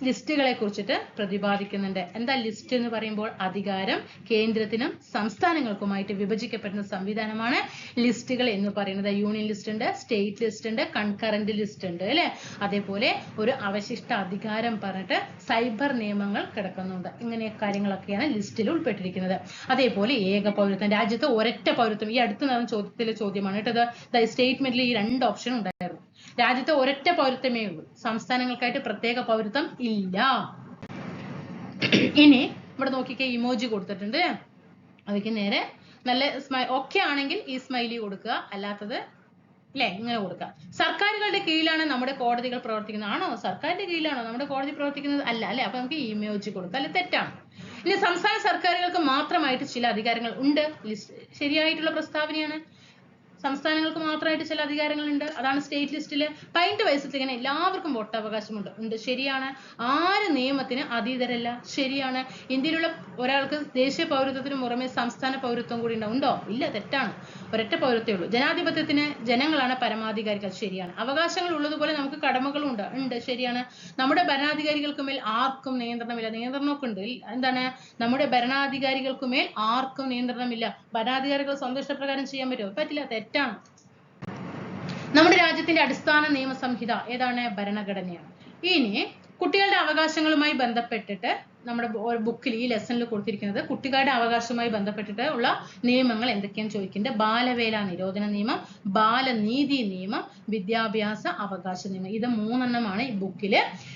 ലിസ്റ്റുകളെ കുറിച്ചിട്ട് പ്രതിപാദിക്കുന്നുണ്ട്. എന്താ ലിസ്റ്റ് എന്ന് പറയുമ്പോൾ? അധികാരം കേന്ദ്രത്തിനും സംസ്ഥാനങ്ങൾക്കുമായിട്ട് വിഭജിക്കപ്പെടുന്ന സംവിധാനമാണ് ലിസ്റ്റുകൾ എന്ന് പറയുന്നത്. യൂണിയൻ ലിസ്റ്റ് ഉണ്ട്, സ്റ്റേറ്റ് ലിസ്റ്റ് ഉണ്ട്, കൺകറന്റ് ലിസ്റ്റ് ഉണ്ട് അല്ലെ. അതേപോലെ ഒരു അവശിഷ്ട അധികാരം പറഞ്ഞിട്ട് സൈബർ നിയമങ്ങൾ കിടക്കുന്നുണ്ട്. ഇങ്ങനെ കാര്യങ്ങളൊക്കെയാണ് ലിസ്റ്റിൽ ഉൾപ്പെട്ടിരിക്കുന്നത്. അതേപോലെ ഏക പൗരത്വം, രാജ്യത്ത് ഒരൊറ്റ പൗരത്വം. ഈ അടുത്ത് നടന്ന ചോദ്യത്തിലെ ചോദ്യമാണ് കേട്ടത്. സ്റ്റേറ്റ്മെന്റിൽ ഈ 2 ഓപ്ഷൻ ഉണ്ടായിരുന്നു. രാജ്യത്തെ ഒരൊറ്റ പൗരത്വമേ ഉള്ളൂ, സംസ്ഥാനങ്ങൾക്കായിട്ട് പ്രത്യേക പൗരത്വം ഇല്ല. ഇനി ഇവിടെ നോക്കിക്കേ, ഇമോജി കൊടുത്തിട്ടുണ്ട്. അവയ്ക്ക് നേരെ നല്ല ഒക്കെ ആണെങ്കിൽ ഈ സ്മൈലി കൊടുക്കുക, അല്ലാത്തത് അല്ലെ ഇങ്ങനെ കൊടുക്കുക. സർക്കാരുകളുടെ കീഴിലാണ് നമ്മുടെ കോടതികൾ പ്രവർത്തിക്കുന്നത്. ആണോ? സർക്കാരിന്റെ കീഴിലാണോ നമ്മുടെ കോടതി പ്രവർത്തിക്കുന്നത്? അല്ല അല്ലെ. അപ്പൊ നമുക്ക് ഇമോജി കൊടുക്കുക, അല്ലെ തെറ്റാണ്. ഇനി സംസ്ഥാന സർക്കാരുകൾക്ക് മാത്രമായിട്ട് ചില അധികാരങ്ങൾ ഉണ്ട്. ശരിയായിട്ടുള്ള പ്രസ്താവനയാണ്. സംസ്ഥാനങ്ങൾക്ക് മാത്രമായിട്ട് ചില അധികാരങ്ങളുണ്ട്. അതാണ് സ്റ്റേറ്റ് ലിസ്റ്റിൽ 18 വയസ്സിലേക്ക് എല്ലാവർക്കും വോട്ടവകാശമുണ്ട്. ശരിയാണ്. ആര് നിയമത്തിന് അതീതരല്ല? ശരിയാണ്. ഇന്ത്യയിലുള്ള ഒരാൾക്ക് ദേശീയ പൗരത്വത്തിന് പുറമെ സംസ്ഥാന പൗരത്വം കൂടി ഉണ്ടോ? ഇല്ല, തെറ്റാണ്. ഒരൊറ്റ പൗരത്വമേ ഉള്ളൂ. ജനാധിപത്യത്തിന് ജനങ്ങളാണ് പരമാധികാരികൾ. ശരിയാണ്. അവകാശങ്ങൾ ഉള്ളതുപോലെ നമുക്ക് കടമകളും ഉണ്ട്. ശരിയാണ്. നമ്മുടെ ഭരണാധികാരികൾക്ക് മേൽ ആർക്കും നിയന്ത്രണമില്ല. നിയന്ത്രണമൊക്കെ ഉണ്ട്. എന്താണ്? നമ്മുടെ ഭരണാധികാരികൾക്ക് മേൽ ആർക്കും നിയന്ത്രണമില്ല. ഭരണാധികാരികൾ സ്വന്തം ഇഷ്ടപ്രകാരം ചെയ്യാൻ പറ്റുമോ? പറ്റില്ല, തെറ്റാണ്. നമ്മുടെ രാജ്യത്തിന്റെ അടിസ്ഥാന നിയമസംഹിത ഏതാണ്? ഭരണഘടനയാണ്. ഇനി കുട്ടികളുടെ അവകാശങ്ങളുമായി ബന്ധപ്പെട്ടിട്ട് നമ്മുടെ ബുക്കിൽ ഈ ലെസണിൽ കൊടുത്തിരിക്കുന്നത് കുട്ടികളുടെ അവകാശവുമായി ബന്ധപ്പെട്ടിട്ട് ഉള്ള നിയമങ്ങൾ എന്തൊക്കെയാണെന്ന് ചോദിക്കുന്നത്. ബാലവേല നിരോധന നിയമം, ബാലനീതി നിയമം, വിദ്യാഭ്യാസ അവകാശ നിയമം. ഇത് 3 ഈ ബുക്കിൽ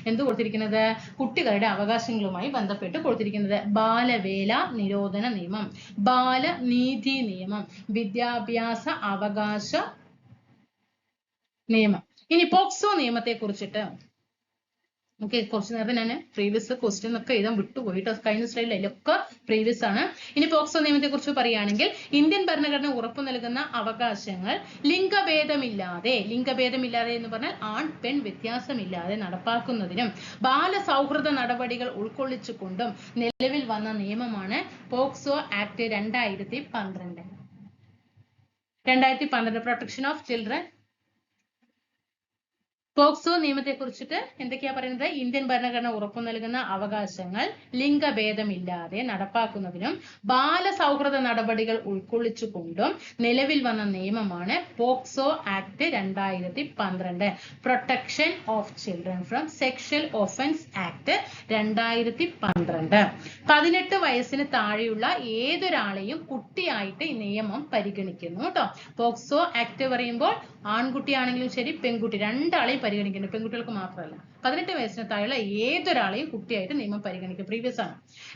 എന്ത് കൊടുത്തിരിക്കുന്നത്? കുട്ടികളുടെ അവകാശങ്ങളുമായി ബന്ധപ്പെട്ട് കൊടുത്തിരിക്കുന്നത്. ബാലവേല നിരോധന നിയമം, ബാലനീതി നിയമം, വിദ്യാഭ്യാസ അവകാശ നിയമം. ഇനി പോക്സോ നിയമത്തെ കുറിച്ചിട്ട് ഓക്കെ, കുറച്ച് നേരത്തെ ഞാൻ പ്രീവിയസ് ക്വസ്റ്റ്യൻ ഒക്കെ എഴുതാൻ വിട്ടുപോയിട്ട് കഴിഞ്ഞ സ്ലൈഡിൽ അതിലൊക്കെ പ്രീവിയസ് ആണ്. ഇനി പോക്സോ നിയമത്തെ കുറിച്ച് പറയുകയാണെങ്കിൽ ഇന്ത്യൻ ഭരണഘടന ഉറപ്പു നൽകുന്ന അവകാശങ്ങൾ ലിംഗഭേദമില്ലാതെ എന്ന് പറഞ്ഞാൽ ആൺ പെൺ വ്യത്യാസമില്ലാതെ നടപ്പാക്കുന്നതിനും ബാലസൗഹൃദ നടപടികൾ ഉൾക്കൊള്ളിച്ചുകൊണ്ടും നിലവിൽ വന്ന നിയമമാണ് POCSO act 2012 protection of children. POCSO നിയമത്തെ കുറിച്ചിട്ട് എന്തൊക്കെയാ പറയുന്നത്? ഇന്ത്യൻ ഭരണഘടന ഉറപ്പു നൽകുന്ന അവകാശങ്ങൾ ലിംഗഭേദമില്ലാതെ നടപ്പാക്കുന്നതിനും ബാലസൗഹൃദ നടപടികൾ ഉൾക്കൊള്ളിച്ചുകൊണ്ടും നിലവിൽ വന്ന നിയമമാണ് POCSO act 2012 protection of children from sexual offence act 2012. 18 വയസ്സിന് താഴെയുള്ള ഏതൊരാളെയും കുട്ടിയായിട്ട് ഈ നിയമം പരിഗണിക്കുന്നു കേട്ടോ. പോക്സോ ആക്ട് പറയുമ്പോൾ ആൺകുട്ടിയാണെങ്കിലും ശരി പെൺകുട്ടി രണ്ടാളെയും പരിഗണിക്കുന്നു, പെൺകുട്ടികൾക്ക് മാത്രമല്ല. 18 വയസ്സിന് താഴെയുള്ള ഏതൊരാളെയും കുട്ടിയായിട്ട് നിയമം പരിഗണിക്കും. പ്രീവിയസ് ആണ്.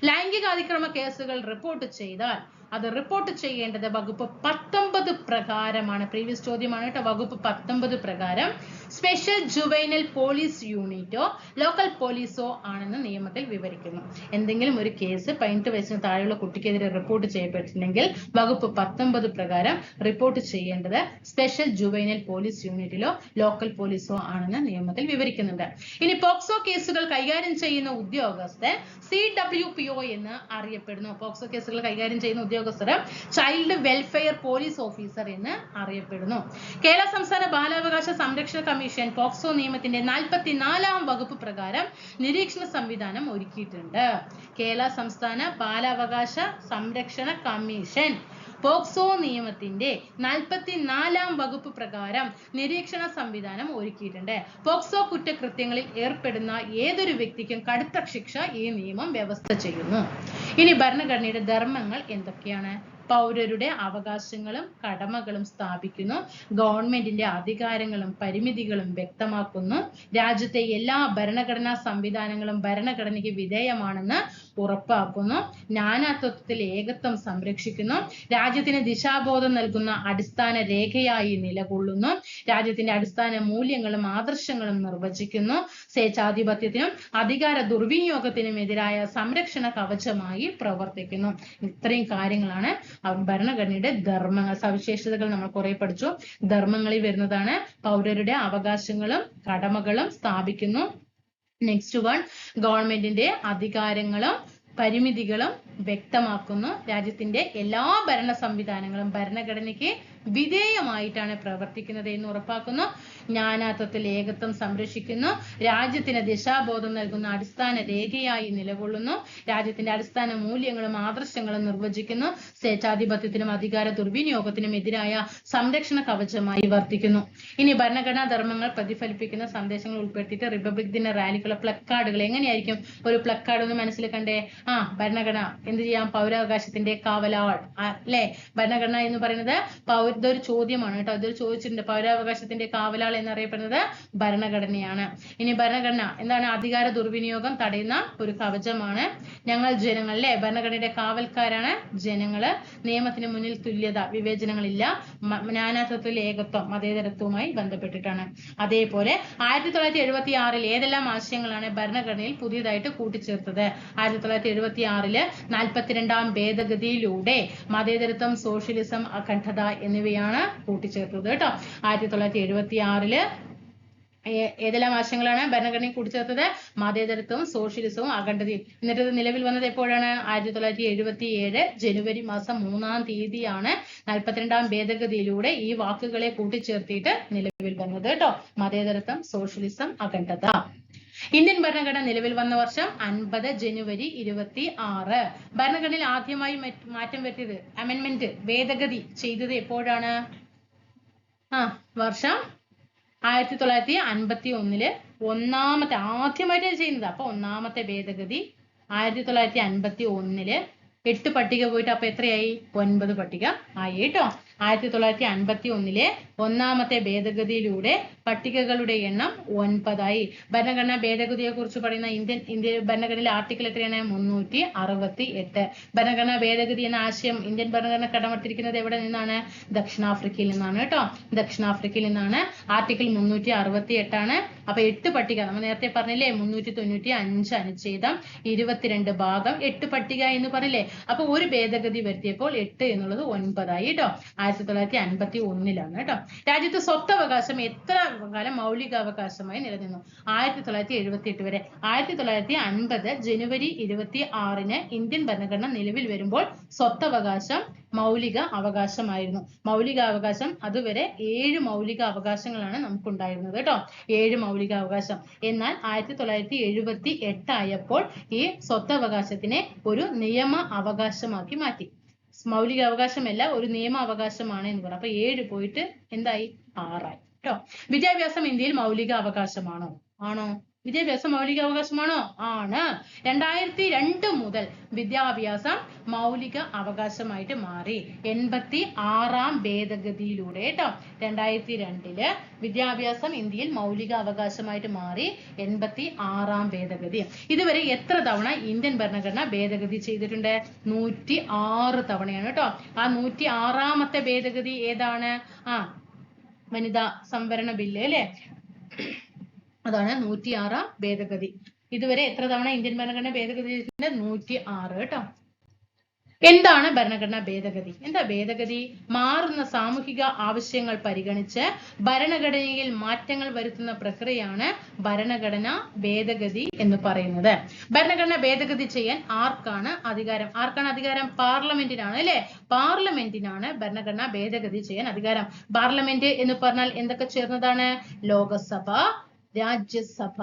ലൈംഗിക അതിക്രമ കേസുകൾ റിപ്പോർട്ട് ചെയ്താൽ അത് റിപ്പോർട്ട് ചെയ്യേണ്ടത് വകുപ്പ് 19 പ്രകാരമാണ്. പ്രീവിയസ് ചോദ്യമാണ് കേട്ടോ. വകുപ്പ് 19 പ്രകാരം സ്പെഷ്യൽ ജുവൈനൽ പോലീസ് യൂണിറ്റോ ലോക്കൽ പോലീസോ ആണെന്ന് നിയമത്തിൽ വിവരിക്കുന്നു. എന്തെങ്കിലും ഒരു കേസ് 18 വയസ്സിന് താഴെയുള്ള കുട്ടിക്കെതിരെ റിപ്പോർട്ട് ചെയ്യപ്പെട്ടിട്ടുണ്ടെങ്കിൽ വകുപ്പ് 19 പ്രകാരം റിപ്പോർട്ട് ചെയ്യേണ്ടത് സ്പെഷ്യൽ ജുവൈനൽ പോലീസ് യൂണിറ്റിലോ ലോക്കൽ പോലീസോ ആണെന്ന് നിയമത്തിൽ വിവരിക്കുന്നുണ്ട്. ഇനി പോക്സോ കേസുകൾ കൈകാര്യം ചെയ്യുന്ന ഉദ്യോഗസ്ഥൻ CWPO എന്ന് അറിയപ്പെടുന്നു. പോക്സോ കേസുകൾ കൈകാര്യം ചെയ്യുന്ന ഉദ്യോഗസ്ഥർ ചൈൽഡ് വെൽഫെയർ പോലീസ് ഓഫീസർ എന്ന് അറിയപ്പെടുന്നു. കേരള സംസ്ഥാന ബാലാവകാശ സംരക്ഷണ കമ്മീഷൻ പോക്സോ നിയമത്തിന്റെ 44-ാം വകുപ്പ് പ്രകാരം നിരീക്ഷണ സംവിധാനം ഒരുക്കിയിട്ടുണ്ട്. കേരള സംസ്ഥാന ബാലാവകാശ സംരക്ഷണ കമ്മീഷൻ പോക്സോ നിയമത്തിന്റെ 44-ാം വകുപ്പ് പ്രകാരം നിരീക്ഷണ സംവിധാനം ഒരുക്കിയിട്ടുണ്ട്. പോക്സോ കുറ്റകൃത്യങ്ങളിൽ ഏർപ്പെടുന്ന ഏതൊരു വ്യക്തിക്കും കടുത്ത ശിക്ഷ ഈ നിയമം വ്യവസ്ഥ ചെയ്യുന്നു. ഇനി ഭരണഘടനയുടെ ധർമ്മങ്ങൾ എന്തൊക്കെയാണ്? പൗരരുടെ അവകാശങ്ങളും കടമകളും സ്ഥാപിക്കുന്നു. ഗവൺമെന്റിന്റെ അധികാരങ്ങളും പരിമിതികളും വ്യക്തമാക്കുന്നു. രാജ്യത്തെ എല്ലാ ഭരണഘടനാ സംവിധാനങ്ങളും ഭരണഘടനയ്ക്ക് വിധേയമാണെന്ന് ഉറപ്പാക്കുന്നു. നാനാത്വത്തിൽ ഏകത്വം സംരക്ഷിക്കുന്നു. രാജ്യത്തിന് ദിശാബോധം നൽകുന്ന അടിസ്ഥാന രേഖയായി നിലകൊള്ളുന്നു. രാജ്യത്തിന്റെ അടിസ്ഥാന മൂല്യങ്ങളും ആദർശങ്ങളും നിർവചിക്കുന്നു. സ്വേച്ഛാധിപത്യത്തിനും അധികാര ദുർവിനിയോഗത്തിനും എതിരായ സംരക്ഷണ കവചമായി പ്രവർത്തിക്കുന്നു. ഇത്രയും കാര്യങ്ങളാണ് ഭരണഘടനയുടെ ധർമ്മങ്ങൾ. സവിശേഷതകൾ നമ്മൾ കുറെ പഠിച്ചു. ധർമ്മങ്ങളിൽ വരുന്നതാണ് പൗരരുടെ അവകാശങ്ങളും കടമകളും സ്ഥാപിക്കുന്നു. നെക്സ്റ്റ് വൺ, ഗവൺമെന്റിന്റെ അധികാരങ്ങളും പരിമിതികളും വ്യക്തമാക്കുന്നു. രാജ്യത്തിന്റെ എല്ലാ ഭരണ സംവിധാനങ്ങളും ഭരണഘടനയ്ക്ക് വിധേയമായിട്ടാണ് പ്രവർത്തിക്കുന്നത് എന്ന് ഉറപ്പാക്കുന്നു. ജ്ഞാനാത്വത്തിൽ ഏകത്വം സംരക്ഷിക്കുന്നു. രാജ്യത്തിന് ദിശാബോധം നൽകുന്ന അടിസ്ഥാന രേഖയായി നിലകൊള്ളുന്നു. രാജ്യത്തിന്റെ അടിസ്ഥാന മൂല്യങ്ങളും ആദർശങ്ങളും നിർവചിക്കുന്നു. സ്വേച്ഛാധിപത്യത്തിനും അധികാര ദുർവിനിയോഗത്തിനും എതിരായ സംരക്ഷണ കവചമായി വർത്തിക്കുന്നു. ഇനി ഭരണഘടനാ ധർമ്മങ്ങൾ പ്രതിഫലിപ്പിക്കുന്ന സന്ദേശങ്ങൾ ഉൾപ്പെടുത്തിയിട്ട് റിപ്പബ്ലിക് ദിന റാലിക്കുള്ള പ്ലക്കാർഡുകൾ എങ്ങനെയായിരിക്കും? ഒരു പ്ലക്കാർഡ് ഒന്ന് മനസ്സിൽ കണ്ടേ. ഭരണഘടന എന്ത് ചെയ്യാം? പൗരാവകാശത്തിന്റെ കാവലാൾ അല്ലെ? ഭരണഘടന എന്ന് പറയുന്നത് ഇതൊരു ചോദ്യമാണ് കേട്ടോ. ഇതൊരു ചോദിച്ചിട്ടുണ്ട്. പൗരാവകാശത്തിന്റെ കാവലാൾ എന്നറിയപ്പെടുന്നത് ഭരണഘടനയാണ്. ഇനി ഭരണഘടന എന്താണ്? അധികാര ദുർവിനിയോഗം തടയുന്ന ഒരു കവചമാണ്. ഞങ്ങൾ ജനങ്ങൾ അല്ലെ? ഭരണഘടനയുടെ കാവൽക്കാരാണ് ജനങ്ങള്. നിയമത്തിന് മുന്നിൽ തുല്യത, വിവേചനങ്ങളില്ല. നാനാത്വത്തിൽ ഏകത്വം, മതേതരത്വവുമായി ബന്ധപ്പെട്ടിട്ടാണ്. അതേപോലെ 1976 ഏതെല്ലാം ആശയങ്ങളാണ് ഭരണഘടനയിൽ പുതിയതായിട്ട് കൂട്ടിച്ചേർത്തത്? 1976 42-ാം ഭേദഗതിയിലൂടെ മതേതരത്വം, സോഷ്യലിസം, അഖണ്ഡത എന്നിവയാണ് കൂട്ടിച്ചേർത്തത് കേട്ടോ. 1976 ഏതെല്ലാം ആശയങ്ങളാണ് ഭരണഘടനയിൽ കൂട്ടിച്ചേർത്തത്? മതേതരത്വവും സോഷ്യലിസവും അഖണ്ഡതയും. എന്നിട്ട് ഇത് നിലവിൽ വന്നത് എപ്പോഴാണ്? 1977 ജനുവരി മാസം 3-ാം തീയതിയാണ് 42-ാം ഭേദഗതിയിലൂടെ ഈ വാക്കുകളെ കൂട്ടിച്ചേർത്തിയിട്ട് നിലവിൽ വന്നത് കേട്ടോ. മതേതരത്വം, സോഷ്യലിസം, അഖണ്ഡത. ഇന്ത്യൻ ഭരണഘടന നിലവിൽ വന്ന വർഷം 50 ജനുവരി 26. ഭരണഘടനയിൽ ആദ്യമായി മാറ്റം വരുത്തിയത്, അമെൻമെന്റ്, ഭേദഗതി ചെയ്തത് എപ്പോഴാണ്? വർഷം 1951 ആദ്യമായിട്ടാണ് ചെയ്യുന്നത്. അപ്പൊ ഒന്നാമത്തെ ഭേദഗതി 1951. 8 പട്ടിക പോയിട്ട് അപ്പൊ എത്രയായി? 9 പട്ടിക ആയി കേട്ടോ. 1951 ഒന്നാമത്തെ ഭേദഗതിയിലൂടെ പട്ടികകളുടെ എണ്ണം 9 ഭരണഘടനാ ഭേദഗതിയെ കുറിച്ച് പറയുന്ന ഇന്ത്യൻ ഭരണഘടനയിലെ ആർട്ടിക്കിൾ എത്രയാണ്? 368. ഭരണഘടനാ ഭേദഗതി എന്ന ആശയം ഇന്ത്യൻ ഭരണഘടന കടമെടുത്തിരിക്കുന്നത് എവിടെ നിന്നാണ്? ദക്ഷിണാഫ്രിക്കയിൽ നിന്നാണ് കേട്ടോ. ദക്ഷിണാഫ്രിക്കയിൽ നിന്നാണ്. ആർട്ടിക്കിൾ 368 ആണ്. അപ്പൊ 8 പട്ടിക നമ്മൾ നേരത്തെ പറഞ്ഞില്ലേ, 395 അനുച്ഛേദം 22 ഭാഗം 8 പട്ടിക എന്ന് പറഞ്ഞില്ലേ. അപ്പൊ ഒരു ഭേദഗതി വരുത്തിയപ്പോൾ 8 എന്നുള്ളത് 9 കേട്ടോ. 1951 കേട്ടോ. രാജ്യത്ത് സ്വത്തവകാശം എത്ര കാലം മൗലികാവകാശമായി നിലനിന്നു? 1978 വരെ. 1950 ജനുവരി 26 ഇന്ത്യൻ ഭരണഘടന നിലവിൽ വരുമ്പോൾ സ്വത്തവകാശം മൗലിക അവകാശമായിരുന്നു. മൗലിക അവകാശം അതുവരെ 7 മൗലിക അവകാശങ്ങളാണ് നമുക്കുണ്ടായിരുന്നത് കേട്ടോ. 7 മൗലിക അവകാശം. എന്നാൽ 1978 ആയപ്പോൾ ഈ സ്വത്തവകാശത്തിനെ ഒരു നിയമ അവകാശമാക്കി മാറ്റി. മൗലിക അവകാശമല്ല, ഒരു നിയമ അവകാശമാണ് എന്ന് പറഞ്ഞു. അപ്പൊ 7 പോയിട്ട് എന്തായി? 6 ആയി കേട്ടോ. വിദ്യാഭ്യാസം ഇന്ത്യയിൽ മൗലിക അവകാശമാണോ? ആണോ? വിദ്യാഭ്യാസം മൗലിക അവകാശമാണോ? ആണ്. 2002 മുതൽ വിദ്യാഭ്യാസം മൗലിക അവകാശമായിട്ട് മാറി. 86ാം ഭേദഗതിയിലൂടെ കേട്ടോ. 2002 വിദ്യാഭ്യാസം ഇന്ത്യയിൽ മൗലിക അവകാശമായിട്ട് മാറി. 86ാം ഭേദഗതി. ഇതുവരെ എത്ര തവണ ഇന്ത്യൻ ഭരണഘടന ഭേദഗതി ചെയ്തിട്ടുണ്ട്? 106 തവണയാണ് കേട്ടോ. ആ 106ാമത്തെ ഭേദഗതി ഏതാണ്? വനിതാ സംവരണ ബില്ല് അല്ലെ, അതാണ് 106ാം ഭേദഗതി. ഇതുവരെ എത്ര തവണ ഇന്ത്യൻ ഭരണഘടന ഭേദഗതി ചെയ്തിട്ടുണ്ട്? 106 കേട്ടോ. എന്താണ് ഭരണഘടനാ ഭേദഗതി? എന്താ ഭേദഗതി? മാറുന്ന സാമൂഹിക ആവശ്യങ്ങൾ പരിഗണിച്ച് ഭരണഘടനയിൽ മാറ്റങ്ങൾ വരുത്തുന്ന പ്രക്രിയയാണ് ഭരണഘടനാ ഭേദഗതി എന്ന് പറയുന്നത്. ഭരണഘടന ഭേദഗതി ചെയ്യാൻ ആർക്കാണ് അധികാരം? പാർലമെന്റിനാണ് അല്ലെ. പാർലമെന്റിനാണ് ഭരണഘടന ഭേദഗതി ചെയ്യാൻ അധികാരം. പാർലമെന്റ് എന്ന് പറഞ്ഞാൽ എന്തൊക്കെ ചേർന്നതാണ്? ലോകസഭ, രാജ്യസഭ,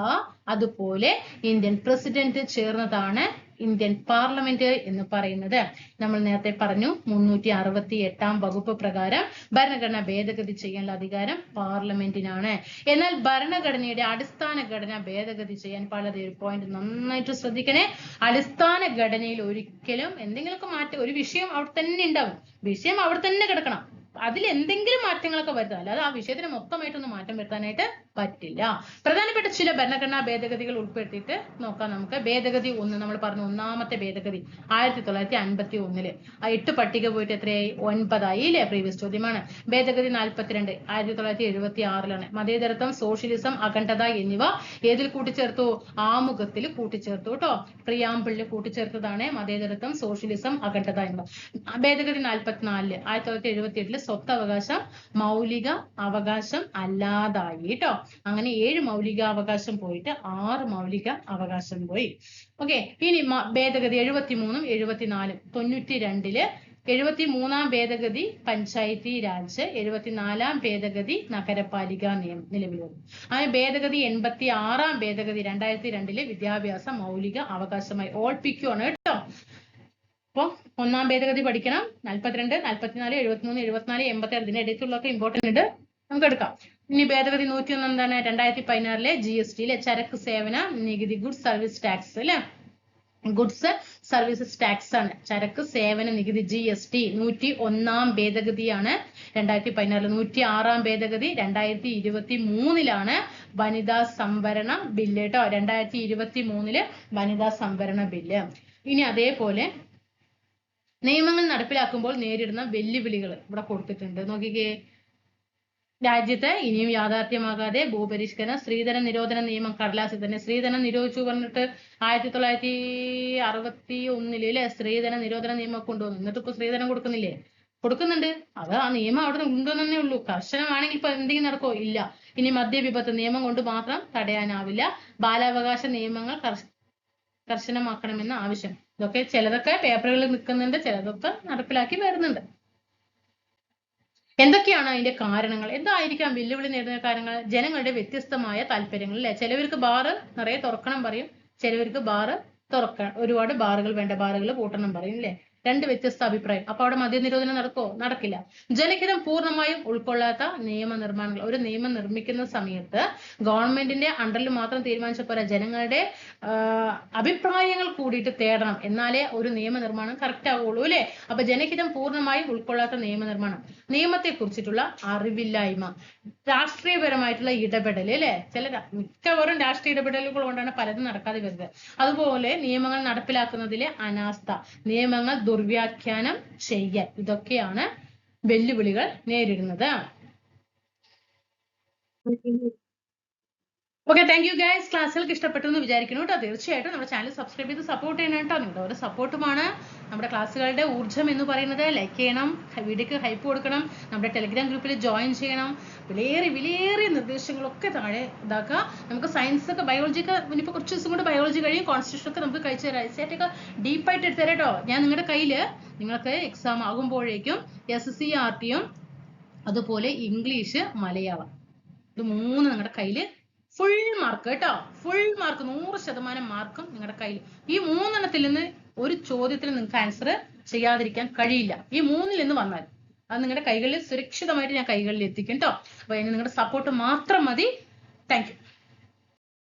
അതുപോലെ ഇന്ത്യൻ പ്രസിഡന്റ് ചേർന്നതാണ് ഇന്ത്യൻ പാർലമെന്റ് എന്ന് പറയുന്നത്. നമ്മൾ നേരത്തെ പറഞ്ഞു 368ാം വകുപ്പ് പ്രകാരം ഭരണഘടന ഭേദഗതി ചെയ്യാനുള്ള അധികാരം പാർലമെന്റിനാണ്. എന്നാൽ ഭരണഘടനയുടെ അടിസ്ഥാന ഘടന ഭേദഗതി ചെയ്യാൻ വളരെ ഒരു പോയിന്റ് നന്നായിട്ട് ശ്രദ്ധിക്കണേ. അടിസ്ഥാന ഘടനയിൽ ഒരിക്കലും എന്തെങ്കിലുമൊക്കെ മാറ്റം, ഒരു വിഷയം അവിടെ തന്നെ ഉണ്ടാവും, വിഷയം അവിടെ തന്നെ കിടക്കണം, അതിൽ എന്തെങ്കിലും മാറ്റങ്ങളൊക്കെ വരുത്താം, അല്ലാതെ ആ വിഷയത്തിന് മൊത്തമായിട്ടൊന്നും മാറ്റം വരുത്താനായിട്ട് പറ്റില്ല. പ്രധാനപ്പെട്ട ചില ഭരണഘടനാ ഭേദഗതികൾ ഉൾപ്പെടുത്തിയിട്ട് നോക്കാം നമുക്ക്. ഭേദഗതി 1 നമ്മൾ പറഞ്ഞു, ഒന്നാമത്തെ ഭേദഗതി 1951. ആ 8 പട്ടിക പോയിട്ട് എത്രയായി? 9 ആയി അല്ലെ. പ്രീവിയസ് ചോദ്യമാണ്. ഭേദഗതി 42 1976 മതേതരത്വം, സോഷ്യലിസം, അഖണ്ഡത എന്നിവ ഏതിൽ കൂട്ടിച്ചേർത്തു? ആമുഖത്തിൽ കൂട്ടിച്ചേർത്തു കേട്ടോ. പ്രിയാമ്പിളിൽ കൂട്ടിച്ചേർത്തതാണ് മതേതരത്വം, സോഷ്യലിസം, അഖണ്ഡത എന്നിവ. ഭേദഗതി 44 1978 സ്വത്തവകാശം മൗലിക അവകാശം അല്ലാതായി കേട്ടോ. അങ്ങനെ 7 മൗലിക അവകാശം പോയിട്ട് 6 മൗലിക അവകാശം പോയി. ഓക്കെ. ഇനി ഭേദഗതി 73 74 92 73ാം ഭേദഗതി പഞ്ചായത്തി രാജ്, 74ാം ഭേദഗതി നഗരപാലിക നിയമം നിലവിൽ വന്നു. അങ്ങനെ ഭേദഗതി 86ാം ഭേദഗതി 2002 വിദ്യാഭ്യാസം മൗലിക അവകാശമായി. ഓൾപ്പിക്കുവാണ് കേട്ടോ. അപ്പൊ 1ാം ഭേദഗതി പഠിക്കണം. 42 44 73 74 86 ഇതിന്റെ ഇടയ്ക്കുള്ളതൊക്കെ ഇമ്പോർട്ടന്റ് ഉണ്ട്, നമുക്ക് എടുക്കാം. ഇനി ഭേദഗതി 101 എന്താണ്? 2016 GST ചരക്ക് സേവന നികുതി, ഗുഡ്സ് സർവീസ് ടാക്സ് അല്ലെ. ഗുഡ്സ് സർവീസസ് ടാക്സ് ആണ് ചരക്ക് സേവന നികുതി, GST. 101ാം ഭേദഗതിയാണ് 2016. 106ാം ഭേദഗതി 2023 വനിതാ സംവരണ ബില്ല് കേട്ടോ. 2023 വനിതാ സംവരണ ബില്ല്. ഇനി അതേപോലെ നിയമങ്ങൾ നടപ്പിലാക്കുമ്പോൾ നേരിടുന്ന വെല്ലുവിളികൾ ഇവിടെ കൊടുത്തിട്ടുണ്ട്, നോക്കിക്കേ. രാജ്യത്ത് ഇനിയും യാഥാർത്ഥ്യമാകാതെ ഭൂപരിഷ്കരണ, സ്ത്രീധന നിരോധന നിയമം കടലാസിൽ തന്നെ. സ്ത്രീധനം നിരോധിച്ചു പറഞ്ഞിട്ട് 1961 സ്ത്രീധന നിരോധന നിയമം കൊണ്ടുവന്നു. എന്നിട്ട് ഇപ്പൊ സ്ത്രീധനം കൊടുക്കുന്നില്ലേ? കൊടുക്കുന്നുണ്ട്. അത് ആ നിയമം അവിടെ ഉണ്ടെന്നേ ഉള്ളൂ. കർശനമാണെങ്കിൽ ഇപ്പൊ എന്തെങ്കിലും നടക്കോ? ഇല്ല. ഇനി മദ്യവിപത്ത് നിയമം കൊണ്ട് മാത്രം തടയാനാവില്ല. ബാലാവകാശ നിയമങ്ങൾ കർശനമാക്കണമെന്ന ആവശ്യം. ഇതൊക്കെ ചിലതൊക്കെ പേപ്പറുകളിൽ നിൽക്കുന്നുണ്ട്, ചിലതൊക്കെ നടപ്പിലാക്കി വരുന്നുണ്ട്. എന്തൊക്കെയാണ് അതിന്റെ കാരണങ്ങൾ? എന്തായിരിക്കാം വെല്ലുവിളി നേരിടുന്ന കാര്യങ്ങൾ? ജനങ്ങളുടെ വ്യത്യസ്തമായ താല്പര്യങ്ങൾ അല്ലെ. ചിലവർക്ക് ബാറ് നിറയെ തുറക്കണം പറയും, ചിലവർക്ക് ബാറ് തുറക്കണം, ഒരുപാട് ബാറുകൾ വേണ്ട, ബാറുകൾ പൂട്ടണം പറയും അല്ലെ. രണ്ട് വ്യത്യസ്ത അഭിപ്രായം. അപ്പൊ അവിടെ മദ്യനിരോധനം നടക്കുമോ? നടക്കില്ല. ജനഹിതം പൂർണ്ണമായും ഉൾക്കൊള്ളാത്ത നിയമനിർമ്മാണങ്ങൾ. ഒരു നിയമം നിർമ്മിക്കുന്ന സമയത്ത് ഗവൺമെന്റിന്റെ അണ്ടറിൽ മാത്രം തീരുമാനിച്ച പോരാ, ജനങ്ങളുടെ അഭിപ്രായങ്ങൾ കൂടിയിട്ട് തേടണം, എന്നാലേ ഒരു നിയമനിർമ്മാണം കറക്റ്റ് ആവുള്ളൂ അല്ലെ. അപ്പൊ ജനഹിതം പൂർണ്ണമായും ഉൾക്കൊള്ളാത്ത നിയമനിർമ്മാണം, നിയമത്തെ കുറിച്ചിട്ടുള്ള അറിവില്ലായ്മ, രാഷ്ട്രീയപരമായിട്ടുള്ള ഇടപെടൽ അല്ലെ. മിക്കവാറും രാഷ്ട്രീയ ഇടപെടലുകൾ കൊണ്ടാണ് പലതും നടക്കാതെ വരുന്നത്. അതുപോലെ നിയമങ്ങൾ നടപ്പിലാക്കുന്നതിലെ അനാസ്ഥ, നിയമങ്ങൾ ദുർവ്യാഖ്യാനം ചെയ്യൽ, ഇതൊക്കെയാണ് വെല്ലുവിളികൾ നേരിടുന്നത്. Okay, thank you guys. ക്ലാസ്സുകൾക്ക് ഇഷ്ടപ്പെട്ടു എന്ന് വിചാരിക്കുന്നു കേട്ടോ. തീർച്ചയായിട്ടും നമ്മുടെ ചാനൽ സബ്സ്ക്രൈബ് ചെയ്ത് സപ്പോർട്ട് ചെയ്യണം കേട്ടോ. നിങ്ങളുടെ ഒരു സപ്പോർട്ടുമാണ് നമ്മുടെ ക്ലാസ്സുകളുടെ ഊർജ്ജം എന്ന് പറയുന്നത്. ലൈക്ക് ചെയ്യണം, വീഡിയോക്ക് ഹൈപ്പ് കൊടുക്കണം, നമ്മുടെ ടെലിഗ്രാം ഗ്രൂപ്പിൽ ജോയിൻ ചെയ്യണം. വിലയേറിയ നിർദ്ദേശങ്ങളൊക്കെ താഴെ ഇതാക്കുക. നമുക്ക് സയൻസ് ഒക്കെ, ബയോളജി ഒക്കെ ഇനിയിപ്പോൾ കുറച്ച് ദിവസം കൊണ്ട് ബയോളജി കഴിയും, കോൺസ്റ്റിറ്റ്യൂഷൻ ഒക്കെ നമുക്ക് കഴിച്ചു തരാം. എസ്സേറ്റൊക്കെ ഡീപ്പായിട്ട് എടുത്തുതരാം കേട്ടോ. ഞാൻ നിങ്ങളുടെ കയ്യിൽ നിങ്ങൾക്ക് എക്സാം ആകുമ്പോഴേക്കും SCERTയും അതുപോലെ ഇംഗ്ലീഷ്, മലയാളം, ഇത് മൂന്ന് നിങ്ങളുടെ കയ്യിൽ ഫുൾ മാർക്ക് കേട്ടോ. ഫുൾ മാർക്ക് 100% മാർക്കും നിങ്ങളുടെ കയ്യിൽ. ഈ മൂന്നെണ്ണത്തിൽ നിന്ന് ഒരു ചോദ്യത്തിന് നിങ്ങൾക്ക് ആൻസർ ചെയ്യാതിരിക്കാൻ കഴിയില്ല. ഈ മൂന്നിൽ നിന്ന് വന്നാൽ അത് നിങ്ങളുടെ കൈകളിൽ സുരക്ഷിതമായിട്ട് ഞാൻ കൈകളിൽ എത്തിക്കും കേട്ടോ. അപ്പൊ അതിന് നിങ്ങളുടെ സപ്പോർട്ട് മാത്രം മതി. Thank you.